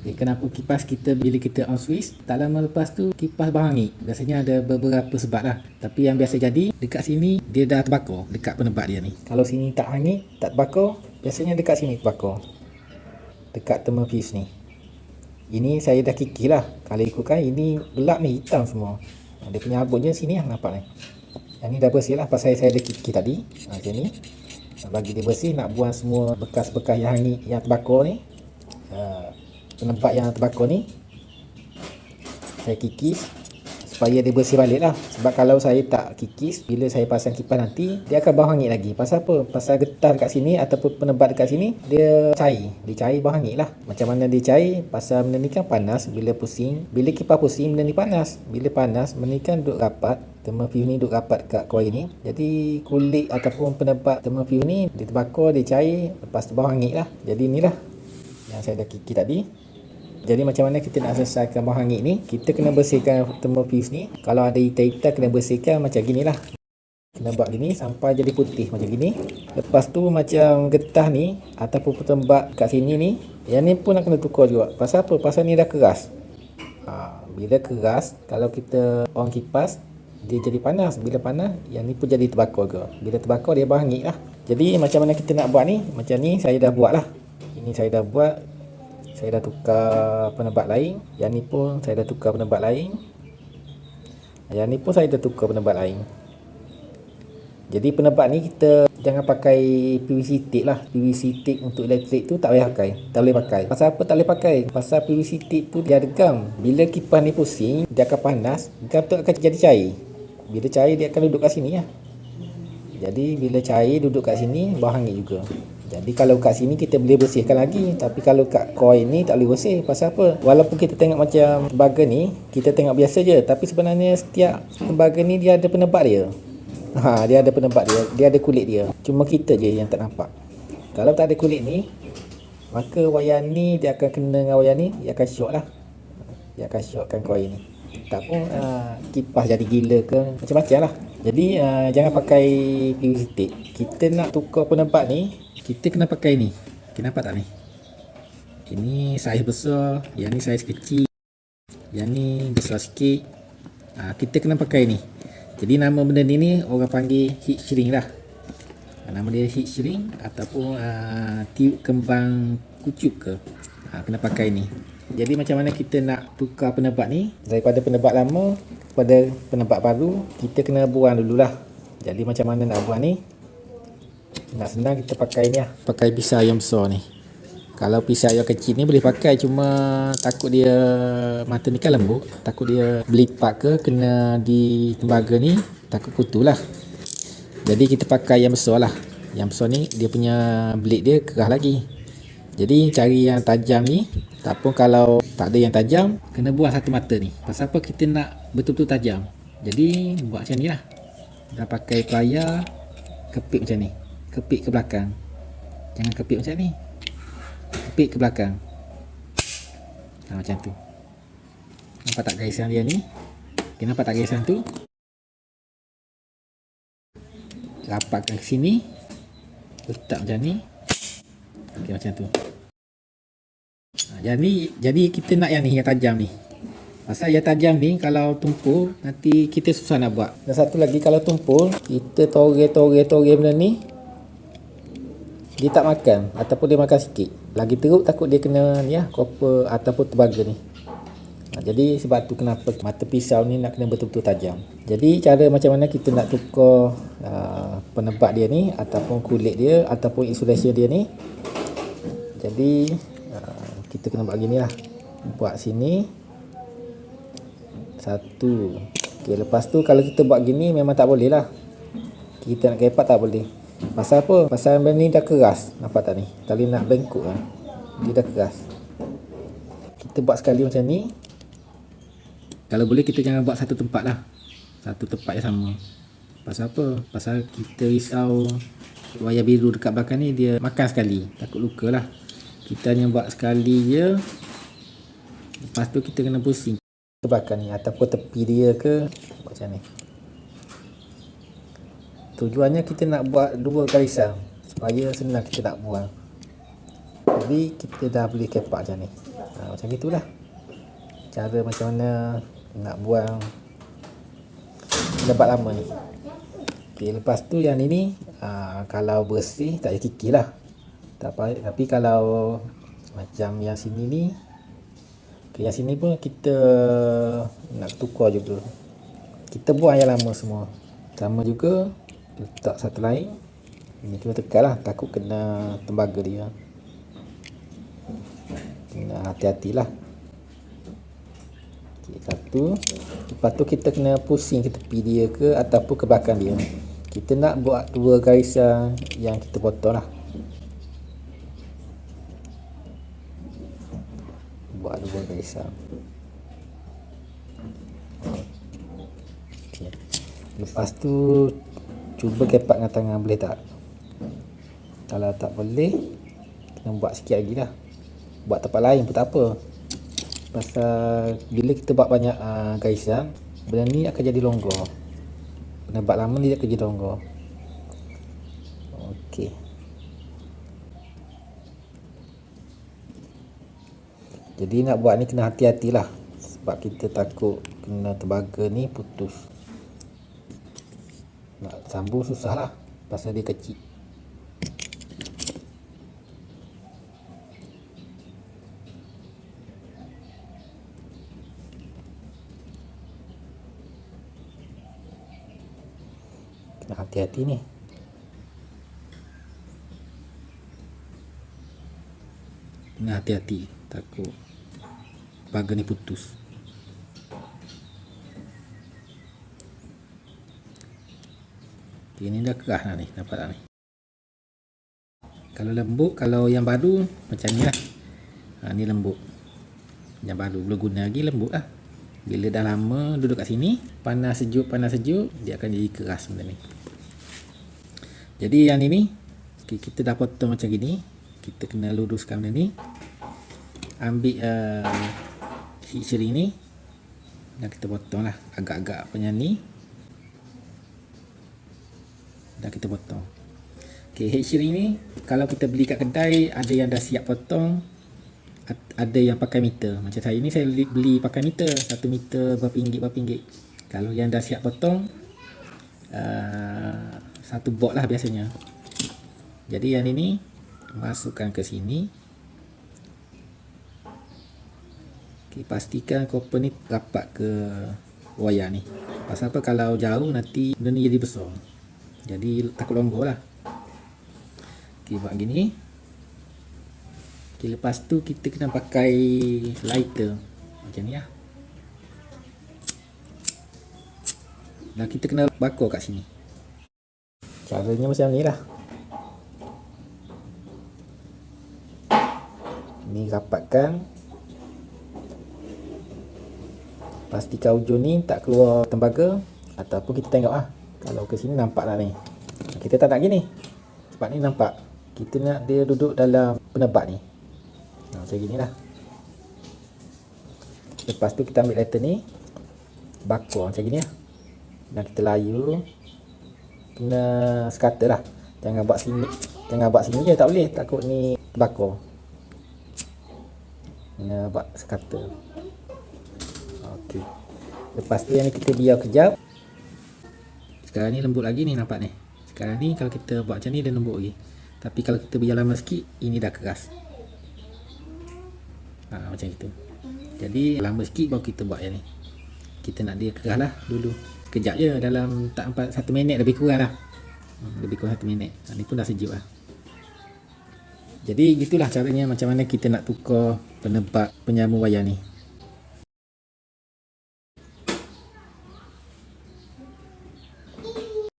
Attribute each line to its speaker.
Speaker 1: Kenapa kipas kita bila kita on switch, tak lama lepas tu kipas berhangit. Biasanya ada beberapa sebab lah. Tapi yang biasa jadi, dekat sini dia dah terbakar dekat penebat dia ni. Kalau sini tak hangit, tak terbakar, biasanya dekat sini terbakar. Dekat thermal fuse ni. Ini saya dah kikis lah. Kalau ikutkan ini gelap ni, hitam semua. Dia punya abutnya sini lah, nampak ni. Yang ni dah bersih lah pasal saya dah kikis tadi. Macam ni. Bagi dia bersih, nak buang semua bekas-bekas yang hangit, yang terbakar ni. Penebat yang terbakar ni saya kikis supaya dia bersih balik lah. Sebab kalau saya tak kikis, bila saya pasang kipas nanti, dia akan bau hangit lagi. Pasal apa? Pasal getah dekat sini ataupun penebat dekat sini, dia cair. Dia cair bau hangit lah. Macam mana dia cair? Pasal benda ni kan panas. Bila pusing, bila kipas pusing, benda ni panas. Bila panas, benda ni kan duduk rapat. Thermal fuse ni duduk rapat kat coil ni. Jadi kulit ataupun penebat thermal fuse ni, dia terbakar, dia cair. Lepas tu bau hangit lah. Jadi inilah yang saya dah kikis tadi. Jadi macam mana kita nak selesaikan bau hangit ni, kita kena bersihkan thermal fuse ni. Kalau ada hitam-hitam, kena bersihkan macam gini lah. Kena buat gini sampai jadi putih macam gini. Lepas tu macam getah ni ataupun penebat kat sini ni, yang ni pun nak kena tukar juga. Pasal apa? Pasal ni dah keras. Bila keras, kalau kita on kipas, dia jadi panas. Bila panas, yang ni pun jadi terbakar ke. Bila terbakar, dia bau hangit lah. Jadi macam mana kita nak buat ni, macam ni saya dah buat lah. Ini saya dah buat. Saya dah tukar penebat lain. Yang ni pun saya dah tukar penebat lain. Yang ni pun saya dah tukar penebat lain. Jadi penebat ni kita jangan pakai PVC tape lah. PVC tape untuk elektrik tu tak boleh pakai. Tak boleh pakai. Pasal apa tak boleh pakai? Pasal PVC tape tu dia ada gam. Bila kipas ni pusing, dia akan panas. Gam tu akan jadi cair. Bila cair dia akan duduk kat sini lah. Jadi bila cair duduk kat sini, bau hangit juga. Jadi kalau kat sini kita boleh bersihkan lagi. Tapi kalau kat coil ni tak boleh bersih. Pasal apa? Walaupun kita tengok macam tembaga ni, kita tengok biasa je. Tapi sebenarnya setiap tembaga ni dia ada penebat dia. Dia ada penebat dia. Dia ada kulit dia. Cuma kita je yang tak nampak. Kalau tak ada kulit ni, maka wayar ni dia akan kena dengan wayar ni. Dia akan short lah. Dia akan shortkan coil ni. Tak pun kipas jadi gila ke, macam-macam lah. Jadi jangan pakai PVC tape. Kita nak tukar penebat ni, kita kena pakai ni. Kita nampak tak ni? Ini saiz besar, yang ni saiz kecil, yang ni besar sikit. Kita kena pakai ni. Jadi nama benda ni orang panggil heat shrink lah. Nama dia heat shrink ataupun tiup kembang kucup ke. Kena pakai ni. Jadi macam mana kita nak tukar penebat ni daripada penebat lama kepada penebat baru, kita kena buang dululah. Jadi macam mana nak buang ni? Nak senang kita pakai ni lah. Pakai pisau yang besar ni. Kalau pisau yang kecil ni boleh pakai, cuma takut dia, mata ni kan lembut, takut dia belipak ke kena di tembaga ni, takut putus lah. Jadi kita pakai yang besar lah. Yang besar ni dia punya blade dia keras lagi. Jadi cari yang tajam ni. Tak pun kalau tak ada yang tajam, kena buang satu mata ni. Pasal apa? Kita nak betul-betul tajam. Jadi buat macam ni lah. Dah pakai plier, kepit macam ni. Kepit ke belakang. Jangan kepit macam ni. Kepit ke belakang. Macam tu. Nampak tak garisan dia ni? Okay, nampak tak garisan tu? Rapatkan ke sini. Letak macam ni. Okay, macam tu. Jadi kita nak yang ni, yang tajam ni. Pasal yang tajam ni kalau tumpul nanti kita susah nak buat. Dan satu lagi, kalau tumpul kita toreh benda ni, dia tak makan ataupun dia makan sikit. Lagi teruk takut dia kena ni lah, copper ataupun tembaga ni. Jadi sebab tu kenapa mata pisau ni nak kena betul-betul tajam. Jadi cara macam mana kita nak tukar penebat dia ni ataupun kulit dia ataupun insulation dia ni. Jadi kita kena buat gini lah. Buat sini satu. Okay, lepas tu kalau kita buat gini memang tak boleh lah. Kita nak kepat tak boleh. Pasal apa? Pasal benda ni dah keras. Nampak tak ni? Tali nak bengkok lah. Dia dah keras. Kita buat sekali macam ni. Kalau boleh kita jangan buat satu tempat lah. Satu tempat yang sama. Pasal apa? Pasal kita risau wayar biru dekat belakang ni dia makan sekali. Takut luka lah. Kita hanya buat sekali je. Lepas tu kita kena pusing ke belakang ni ataupun tepi dia ke. Macam ni. Tujuannya kita nak buat dua garisan supaya senang kita nak buang. Jadi kita dah boleh kepak macam ni. Macam itulah cara macam mana nak buang lebat lama ni. Okay, lepas tu yang ni kalau bersih tak payah kikir lah. Tapi kalau macam yang sini ni, yang sini pun kita nak tukar juga. Kita buang yang lama semua. Sama juga letak satu lain. Ini kena tekan lah, takut kena tembaga dia. Kena hati-hatilah. Okay, satu. Lepas tu kita kena pusing ke tepi dia ke ataupun ke belakang dia. Kita nak buat 2 garisan yang kita potong lah. Buat 2 garisan. Okay. Lepas tu cuba kepak dengan tangan, boleh tak? Kalau tak boleh, kena buat sikit lagi lah. Buat tempat lain pun tak apa. Pasal bila kita buat banyak garisan, benda ni akan jadi longgar. Nampak lama ni dia akan jadi longgar. Okey. Jadi nak buat ni kena hati-hatilah. Sebab kita takut kena tembaga ni putus. Nak sambung susah lah, pasal dia kecil. Kena hati-hati ni. Kena hati-hati, takut tembaga ni putus. Ini dah keras dah ni, nampak tak ni? Kalau lembut, kalau yang baru macam ni lah. Ni lembut. Yang baru belum guna lagi lembut lah. Bila dah lama duduk kat sini, panas sejuk, dia akan jadi keras benda ni. Jadi yang ni kita dah potong macam gini. Kita kena luruskan benda ni. Ambil heat shrink ni dan kita potong lah agak-agak macam ni. Dah kita potong. Okay, heat shrink ni kalau kita beli kat kedai, ada yang dah siap potong, ada yang pakai meter. Macam saya ni, saya beli pakai meter, 1 meter berapa ringgit. Kalau yang dah siap potong, 1 box lah biasanya. Jadi yang ini masukkan ke sini. Okay, pastikan copper ni rapat ke wayar ni. Pasal apa, kalau jauh nanti benda ni jadi besar, jadi takut longgar lah. Okay, buat gini. Okay, lepas tu kita kena pakai lighter macam ni lah. Dan kita kena bakar kat sini. Caranya macam ni lah. Ni rapatkan. Pastikan ujung ni tak keluar tembaga. Ataupun kita tengok lah, kalau ke sini nampak lah ni. Kita tak nak gini, sebab ni nampak. Kita nak dia duduk dalam penebat ni. Macam gini lah. Lepas tu kita ambil lighter ni, bakar macam gini lah. Dan kita layu. Kena sekata lah. Jangan buat sini je, tak boleh, takut ni bakar. Kena buat sekata. Okey. Lepas tu yang ni kita biar kejap. Sekarang ni lembut lagi ni, nampak ni. Sekarang ni kalau kita buat macam ni dia lembut lagi. Tapi kalau kita biar lama sikit, ini dah keras. Macam itu. Jadi lama sikit baru kita buat yang ni. Kita nak dia keras lah dulu. Sekejap je, dalam tak 1 minit lebih kurang lah. Lebih kurang 1 minit. Ni pun dah sejuk lah. Jadi gitulah caranya macam mana kita nak tukar penebat penyambung wayar ni.